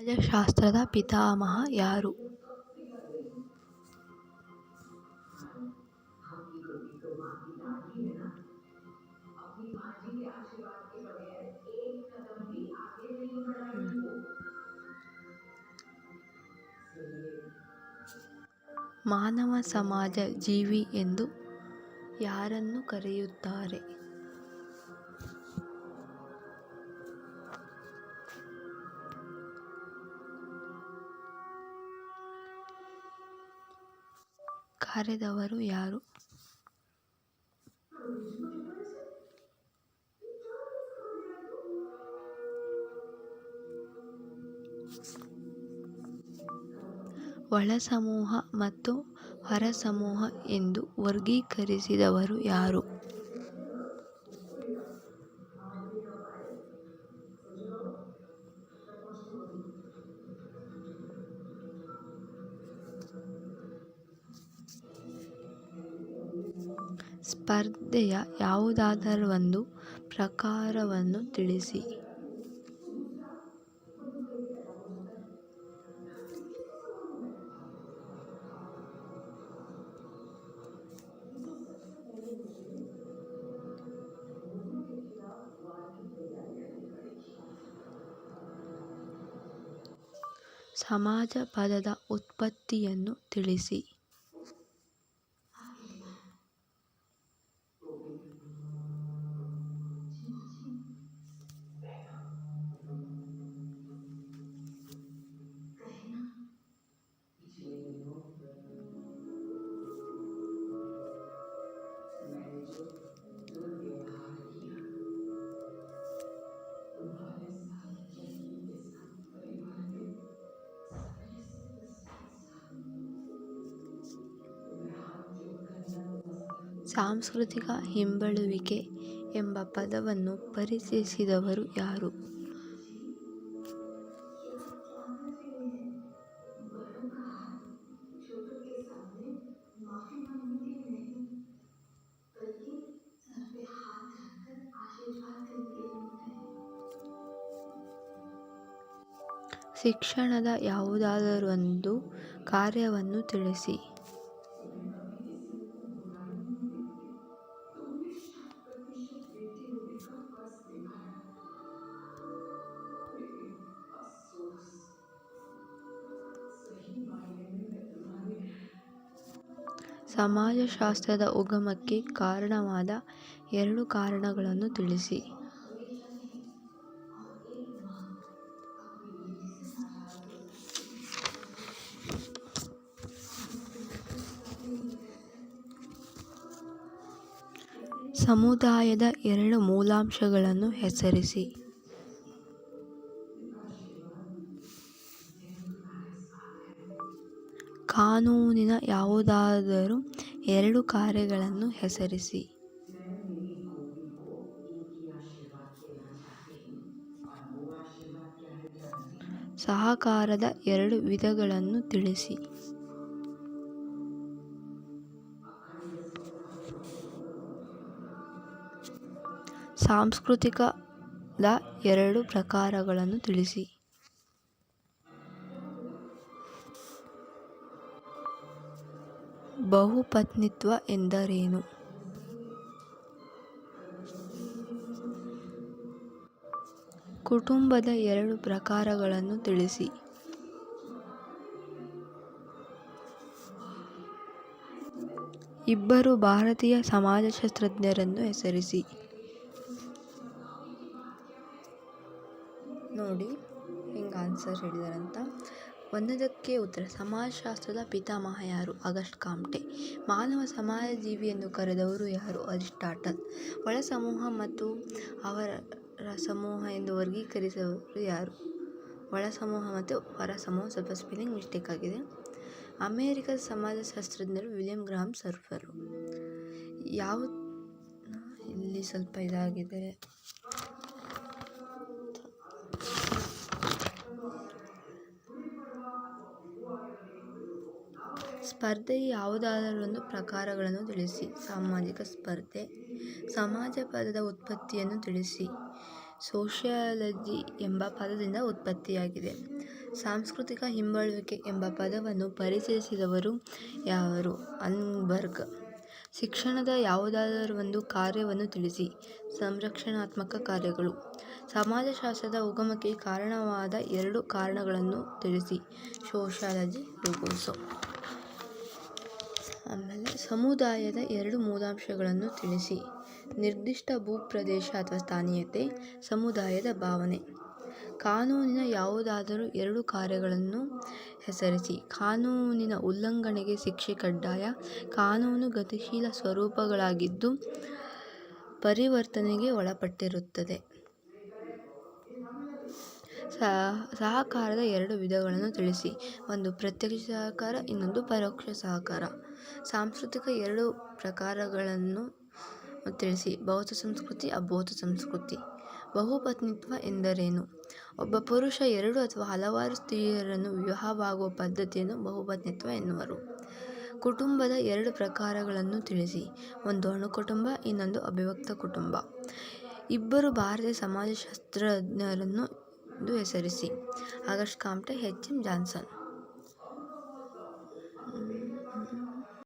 ಸಮಾಜಶಾಸ್ತ್ರದ ಪಿತಾಮಹ ಯಾರು? ಮಾನವ ಸಮಾಜ ಜೀವಿ ಎಂದು ಯಾರನ್ನು ಕರೆಯುತ್ತಾರೆ? ಕರೆದವರು ಯಾರು? ಒಳಸಮೂಹ ಮತ್ತು ಹೊರಸಮೂಹ ಎಂದು ವರ್ಗೀಕರಿಸಿದವರು ಯಾರು? ಸ್ಪರ್ಧೆಯ ಯಾವುದಾದರೊಂದು ಪ್ರಕಾರವನ್ನು ತಿಳಿಸಿ. ಸಮಾಜ ಪದದ ಉತ್ಪತ್ತಿಯನ್ನು ತಿಳಿಸಿ. ಸಾಂಸ್ಕೃತಿಕ ಹಿಂಬಳುವಿಕೆ ಎಂಬ ಪದವನ್ನು ಪರಿಚಯಿಸಿದವರು ಯಾರು? ಶಿಕ್ಷಣದ ಯಾವುದಾದರೊಂದು ಕಾರ್ಯವನ್ನು ತಿಳಿಸಿ. ಸಮಾಜಶಾಸ್ತ್ರದ ಉಗಮಕ್ಕೆ ಕಾರಣವಾದ 2 ಕಾರಣಗಳನ್ನು ತಿಳಿಸಿ. ಸಮುದಾಯದ 2 ಮೂಲಾಂಶಗಳನ್ನು ಹೆಸರಿಸಿ. ಕಾನೂನಿನ ಯಾವುದಾದರೂ 2 ಕಾರ್ಯಗಳನ್ನು ಹೆಸರಿಸಿ. ಸಹಕಾರದ 2 ವಿಧಗಳನ್ನು ತಿಳಿಸಿ. ಸಾಂಸ್ಕೃತಿಕದ 2 ಪ್ರಕಾರಗಳನ್ನು ತಿಳಿಸಿ. ಬಹುಪತ್ನಿತ್ವ ಎಂದರೇನು? ಕುಟುಂಬದ 2 ಪ್ರಕಾರಗಳನ್ನು ತಿಳಿಸಿ. ಇಬ್ಬರು ಭಾರತೀಯ ಸಮಾಜಶಾಸ್ತ್ರಜ್ಞರನ್ನು ಹೆಸರಿಸಿ. ನೋಡಿ ಹಿಂಗೆ ಆನ್ಸರ್ ಹೇಳಿದಾರಂತ. ಒಂದಕ್ಕೆ ಉತ್ತರ. ಸಮಾಜಶಾಸ್ತ್ರದ ಪಿತಾಮಹ ಯಾರು? ಆಗಸ್ಟ್ ಕಾಮ್ಟೆ. ಮಾನವ ಸಮಾಜ ಜೀವಿ ಎಂದು ಕರೆದವರು ಯಾರು? ಅರಿಸ್ಟಾಟಲ್. ಒಳಸಮೂಹ ಮತ್ತು ಅವರ ಸಮೂಹ ಎಂದು ವರ್ಗೀಕರಿಸಿದವರು ಯಾರು? ಒಳಸಮೂಹ ಮತ್ತು ಹೊರಸಮೂಹ. ಸ್ವಲ್ಪ ಸ್ಪೆಲ್ಲಿಂಗ್ ಮಿಸ್ಟೇಕ್ ಆಗಿದೆ. ಅಮೇರಿಕದ ಸಮಾಜಶಾಸ್ತ್ರಜ್ಞರು ವಿಲಿಯಂ ಗ್ರಾಹಂ ಸರ್ಫರು. ಇಲ್ಲಿ ಸ್ವಲ್ಪ ಇದಾಗಿದೆ. ಸ್ಪರ್ಧೆಯ ಯಾವುದಾದರೊಂದು ಪ್ರಕಾರಗಳನ್ನು ತಿಳಿಸಿ. ಸಾಮಾಜಿಕ ಸ್ಪರ್ಧೆ. ಸಮಾಜ ಪದದ ಉತ್ಪತ್ತಿಯನ್ನು ತಿಳಿಸಿ. ಸೋಷಿಯಾಲಜಿ ಎಂಬ ಪದದಿಂದ ಉತ್ಪತ್ತಿಯಾಗಿದೆ. ಸಾಂಸ್ಕೃತಿಕ ಹಿಂಬಳುವಿಕೆ ಎಂಬ ಪದವನ್ನು ಪರಿಚಯಿಸಿದವರು ಯಾರು? ಅನ್ಬರ್ಗ್. ಶಿಕ್ಷಣದ ಯಾವುದಾದರೂ ಒಂದು ಕಾರ್ಯವನ್ನು ತಿಳಿಸಿ. ಸಂರಕ್ಷಣಾತ್ಮಕ ಕಾರ್ಯಗಳು. ಸಮಾಜಶಾಸ್ತ್ರದ ಉಗಮಕ್ಕೆ ಕಾರಣವಾದ 2 ಕಾರಣಗಳನ್ನು ತಿಳಿಸಿ. ಸೋಷಿಯಾಲಜಿ. ರೂಸೋ. ಸಮುದಾಯದ 2 ಮೂಲಾಂಶಗಳನ್ನು ತಿಳಿಸಿ. ನಿರ್ದಿಷ್ಟ ಭೂಪ್ರದೇಶ ಅಥವಾ ಸ್ಥಾನೀಯತೆ. ಸಮುದಾಯದ ಭಾವನೆ. ಕಾನೂನಿನ ಯಾವುದಾದರೂ 2 ಕಾರ್ಯಗಳನ್ನು ಹೆಸರಿಸಿ. ಕಾನೂನಿನ ಉಲ್ಲಂಘನೆಗೆ ಶಿಕ್ಷೆ ಕಡ್ಡಾಯ. ಕಾನೂನು ಗತಿಶೀಲ ಸ್ವರೂಪಗಳಾಗಿದ್ದು ಪರಿವರ್ತನೆಗೆ ಒಳಪಟ್ಟಿರುತ್ತದೆ. ಸಹಕಾರದ 2 ವಿಧಗಳನ್ನು ತಿಳಿಸಿ. ಒಂದು ಪ್ರತ್ಯಕ್ಷ ಸಹಕಾರ, ಇನ್ನೊಂದು ಪರೋಕ್ಷ ಸಹಕಾರ. ಸಾಂಸ್ಕೃತಿಕ 2 ಪ್ರಕಾರಗಳನ್ನು ತಿಳಿಸಿ. ಬೌದ್ಧ ಸಂಸ್ಕೃತಿ, ಅಬೌದ್ಧ ಸಂಸ್ಕೃತಿ. ಬಹುಪತ್ನಿತ್ವ ಎಂದರೇನು? ಒಬ್ಬ ಪುರುಷ 2 ಅಥವಾ ಹಲವಾರು ಸ್ತ್ರೀಯರನ್ನು ವಿವಾಹವಾಗುವ ಪದ್ಧತಿಯನ್ನು ಬಹುಪತ್ನಿತ್ವ ಎನ್ನುವರು. ಕುಟುಂಬದ 2 ಪ್ರಕಾರಗಳನ್ನು ತಿಳಿಸಿ. ಒಂದು ಅಣುಕುಟುಂಬ, ಇನ್ನೊಂದು ಅವಿಭಕ್ತ ಕುಟುಂಬ. 2 ಭಾರತೀಯ ಸಮಾಜಶಾಸ್ತ್ರಜ್ಞರನ್ನು ಹೆಸರಿಸಿ. August Kamte, H. M. Johnson.